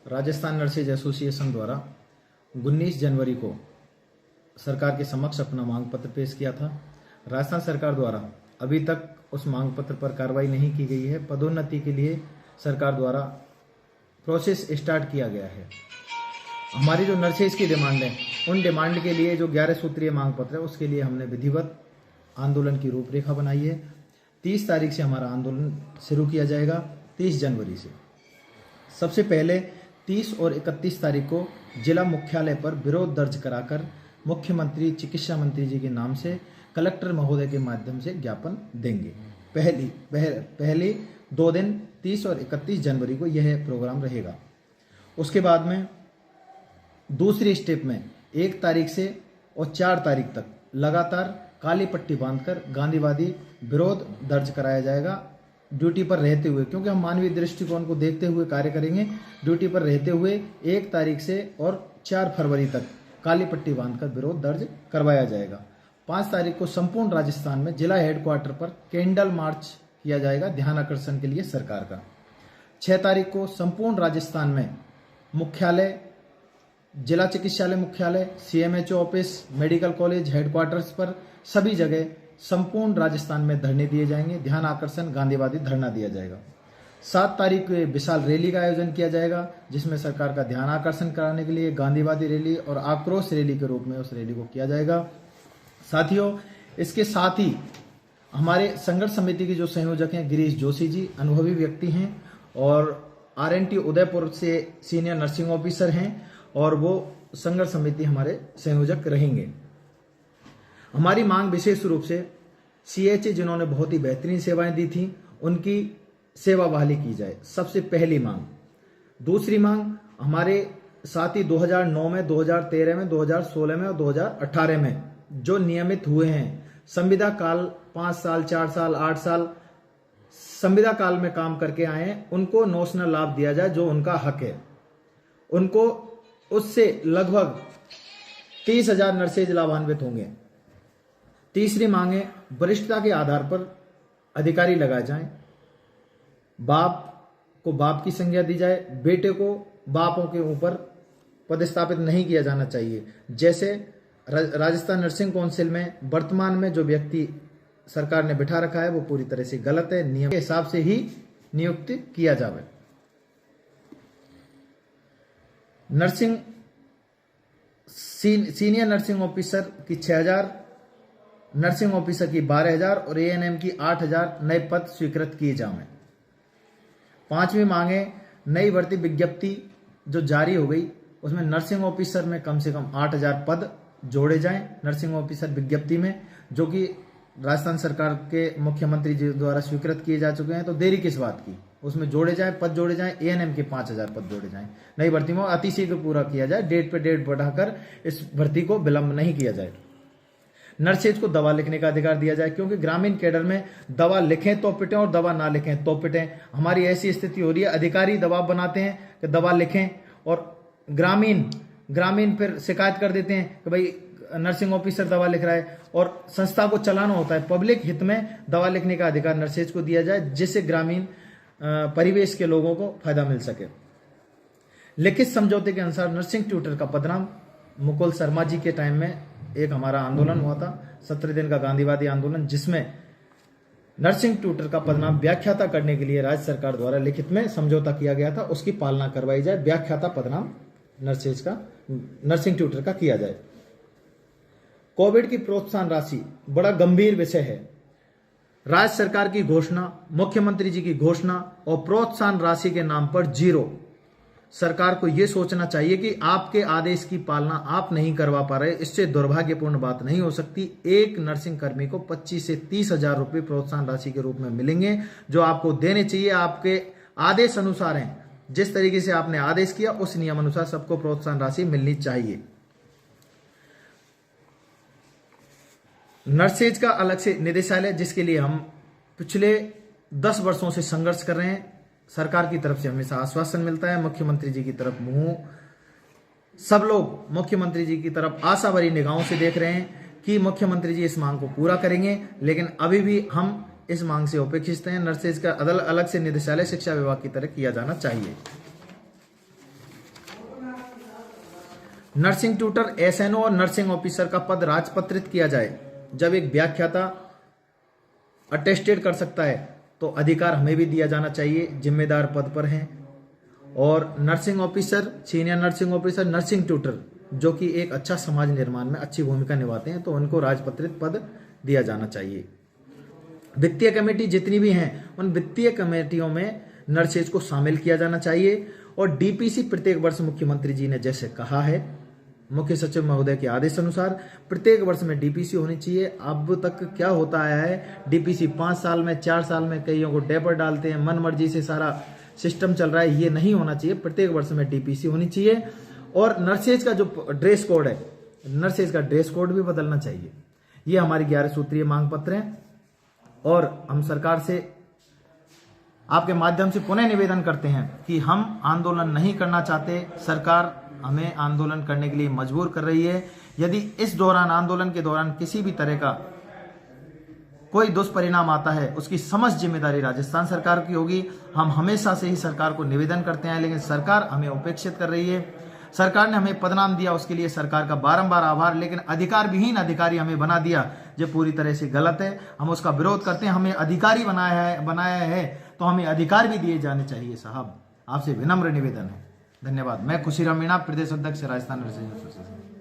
Rajasthan nurses association द्वारा 19 जनवरी को सरकार के समक्ष अपना मांग पत्र पेश किया था। राजस्थान सरकार द्वारा अभी तक उस मांग पत्र पर कार्रवाई नहीं की गई है। पदोन्नति के लिए सरकार द्वारा प्रोसेस स्टार्ट किया गया है। हमारी जो नर्सेज की डिमांड है, उन डिमांड के लिए जो 11 सूत्रीय मांग पत्र है, उसके लिए हमने विधिवत आंदोलन की रूपरेखा बनाई है। 30 तारीख से हमारा आंदोलन शुरू किया जाएगा, 30 जनवरी से। सबसे पहले 30 और 31 तारीख को जिला मुख्यालय पर विरोध दर्ज कराकर मुख्यमंत्री, चिकित्सा मंत्री जी के नाम से कलेक्टर महोदय के माध्यम से ज्ञापन देंगे। पहले 2 दिन 30 और 31 जनवरी को यह प्रोग्राम रहेगा। उसके बाद में दूसरी स्टेप में 1 तारीख से और 4 तारीख तक लगातार काली पट्टी बांधकर गांधीवादी विरोध दर्ज कराया जाएगा ड्यूटी पर रहते हुए, क्योंकि हम मानवीय दृष्टिकोण को देखते हुए कार्य करेंगे। ड्यूटी पर रहते हुए 1 तारीख से और 4 फरवरी तक काली पट्टी बांधकर विरोध दर्ज करवाया जाएगा। 5 तारीख को संपूर्ण राजस्थान में जिला हेडक्वार्टर पर कैंडल मार्च किया जाएगा ध्यान आकर्षण के लिए सरकार का। 6 तारीख को संपूर्ण राजस्थान में मुख्यालय, जिला चिकित्सालय मुख्यालय, CMHO office, medical college, headquarters पर सभी जगह संपूर्ण राजस्थान में धरने दिए जाएंगे, ध्यान आकर्षण गांधीवादी धरना दिया जाएगा। 7 तारीख को विशाल रैली का आयोजन किया जाएगा, जिसमें सरकार का ध्यान आकर्षण कराने के लिए गांधीवादी रैली और आक्रोश रैली के रूप में उस रैली को किया जाएगा। साथियों, इसके साथ ही हमारे संघर्ष समिति की जो संयोजक हैं गिरीश जोशी जी, अनुभवी व्यक्ति हैं और RNT उदयपुर से सीनियर नर्सिंग ऑफिसर हैं और वो संघर्ष समिति हमारे संयोजक रहेंगे। हमारी मांग विशेष रूप से CHA जिन्होंने बहुत ही बेहतरीन सेवाएं दी थी, उनकी सेवा बहाली की जाए, सबसे पहली मांग। दूसरी मांग, हमारे साथी 2009 में, 2013 में, 2016 में और 2018 में जो नियमित हुए हैं, संविदा काल 5 साल, 4 साल, 8 साल संविदा काल में काम करके आए हैं, उनको नोशनल लाभ दिया जाए जो उनका हक है। उनको उससे लगभग 30,000 नर्सेज लाभान्वित होंगे। तीसरी मांग है, वरिष्ठता के आधार पर अधिकारी लगाए जाएं, बाप को बाप की संज्ञा दी जाए, बेटे को बापों के ऊपर पदस्थापित नहीं किया जाना चाहिए। जैसे राजस्थान नर्सिंग काउंसिल में वर्तमान में जो व्यक्ति सरकार ने बिठा रखा है वो पूरी तरह से गलत है, नियम के हिसाब से ही नियुक्ति किया जाए। नर्सिंग सीनियर नर्सिंग ऑफिसर की 6,000, नर्सिंग ऑफिसर की 12,000 और ANM की 8,000 नए पद स्वीकृत किए जाएं। 5वीं मांगे, नई भर्ती विज्ञप्ति जो जारी हो गई उसमें नर्सिंग ऑफिसर में कम से कम 8,000 पद जोड़े जाएं नर्सिंग ऑफिसर विज्ञप्ति में, जो कि राजस्थान सरकार के मुख्यमंत्री जी द्वारा स्वीकृत किए जा चुके हैं। तो देरी किस बात की, उसमें जोड़े जाएं, पद जोड़े जाएं, ANM के 5,000 पद जोड़े जाएं। नई भर्ती में अतिशीघ्र पूरा किया जाए, डेट पे डेट बढ़ाकर इस भर्ती को विलंब नहीं किया जाए। नर्सेज को दवा लिखने का अधिकार दिया जाए, क्योंकि ग्रामीण कैडर में दवा लिखें तो पिटें और दवा ना लिखें तो पिटें। हमारी ऐसी स्थिति हो रही है, अधिकारी दबाव बनाते हैं कि दवा लिखें और ग्रामीण फिर शिकायत कर देते हैं कि भाई नर्सिंग ऑफिसर दवा लिख रहा है, और संस्था को चलाना होता है। पब्लिक हित में दवा लिखने का अधिकार नर्सेज को दिया जाए, जिससे ग्रामीण परिवेश के लोगों को फायदा मिल सके। लिखित समझौते के अनुसार नर्सिंग ट्यूटर का पदनाम, मुकुल शर्मा जी के टाइम में एक हमारा आंदोलन हुआ था, 17 दिन का गांधीवादी आंदोलन, जिसमें नर्सिंग ट्यूटर का पदनाम व्याख्याता करने के लिए राज्य सरकार द्वारा लिखित में समझौता किया गया था, उसकी पालना करवाई जाए। व्याख्याता पदनाम नर्सेज का, नर्सिंग ट्यूटर का किया जाए। कोविड की प्रोत्साहन राशि बड़ा गंभीर विषय है। राज्य सरकार की घोषणा, मुख्यमंत्री जी की घोषणा और प्रोत्साहन राशि के नाम पर जीरो। सरकार को यह सोचना चाहिए कि आपके आदेश की पालना आप नहीं करवा पा रहे, इससे दुर्भाग्यपूर्ण बात नहीं हो सकती। एक नर्सिंग कर्मी को 25 से 30,000 रुपए प्रोत्साहन राशि के रूप में मिलेंगे, जो आपको देने चाहिए। आपके आदेश अनुसार हैं, जिस तरीके से आपने आदेश किया उस नियम अनुसार सबको प्रोत्साहन राशि मिलनी चाहिए। नर्सेज का अलग से निदेशालय, जिसके लिए हम पिछले 10 वर्षों से संघर्ष कर रहे हैं। सरकार की तरफ से हमेशा आश्वासन मिलता है, मुख्यमंत्री जी की तरफ सब लोग मुख्यमंत्री जी की तरफ आशा भरी निगाहों से देख रहे हैं कि मुख्यमंत्री जी इस मांग को पूरा करेंगे, लेकिन अभी भी हम इस मांग से उपेक्षित हैं। नर्सेज का अलग से निदेशालय शिक्षा विभाग की तरह किया जाना चाहिए। नर्सिंग ट्यूटर, एसएनओ और नर्सिंग ऑफिसर का पद राजपत्रित किया जाए। जब एक व्याख्याता अटेस्टेड कर सकता है तो अधिकार हमें भी दिया जाना चाहिए, जिम्मेदार पद पर हैं। और nursing officer, senior nursing officer, nursing tutor जो कि एक अच्छा समाज निर्माण में अच्छी भूमिका निभाते हैं, तो उनको राजपत्रित पद दिया जाना चाहिए। वित्तीय कमेटी जितनी भी हैं उन वित्तीय कमेटियों में नर्सेज को शामिल किया जाना चाहिए। और डीपीसी प्रत्येक वर्ष मुख्यमंत्री जी ने जैसे कहा है, मुख्य सचिव महोदय के आदेश अनुसार प्रत्येक वर्ष में डीपीसी होनी चाहिए। अब तक क्या होता आया है, डीपीसी 5 साल में, 4 साल में कईयों को डेपर डालते हैं, मन मर्जी से सारा सिस्टम चल रहा है, ये नहीं होना चाहिए। प्रत्येक वर्ष में डीपीसी होनी चाहिए। और नर्सेज का जो ड्रेस कोड है, नर्सेज का ड्रेस कोड भी बदलना चाहिए। ये हमारी 11 सूत्रीय मांग पत्र है। और हम सरकार से आपके माध्यम से पुनः निवेदन करते हैं कि हम आंदोलन नहीं करना चाहते, सरकार हमें आंदोलन करने के लिए मजबूर कर रही है। यदि इस दौरान, आंदोलन के दौरान किसी भी तरह का कोई दुष्परिणाम आता है, उसकी समस्त जिम्मेदारी राजस्थान सरकार की होगी। हम हमेशा से ही सरकार को निवेदन करते हैं, लेकिन सरकार हमें उपेक्षित कर रही है। सरकार ने हमें पदनाम दिया, उसके लिए सरकार का बारंबार आभार, लेकिन अधिकार विहीन अधिकारी हमें बना दिया, जो पूरी तरह से गलत है। हम उसका विरोध करते हैं। हमें अधिकारी बनाया है तो हमें अधिकार भी दिए जाने चाहिए साहब। आपसे विनम्र निवेदन है। धन्यवाद। मैं खुशीराम मीणा, प्रदेश अध्यक्ष राजस्थान नर्सिंग एसोसिएशन।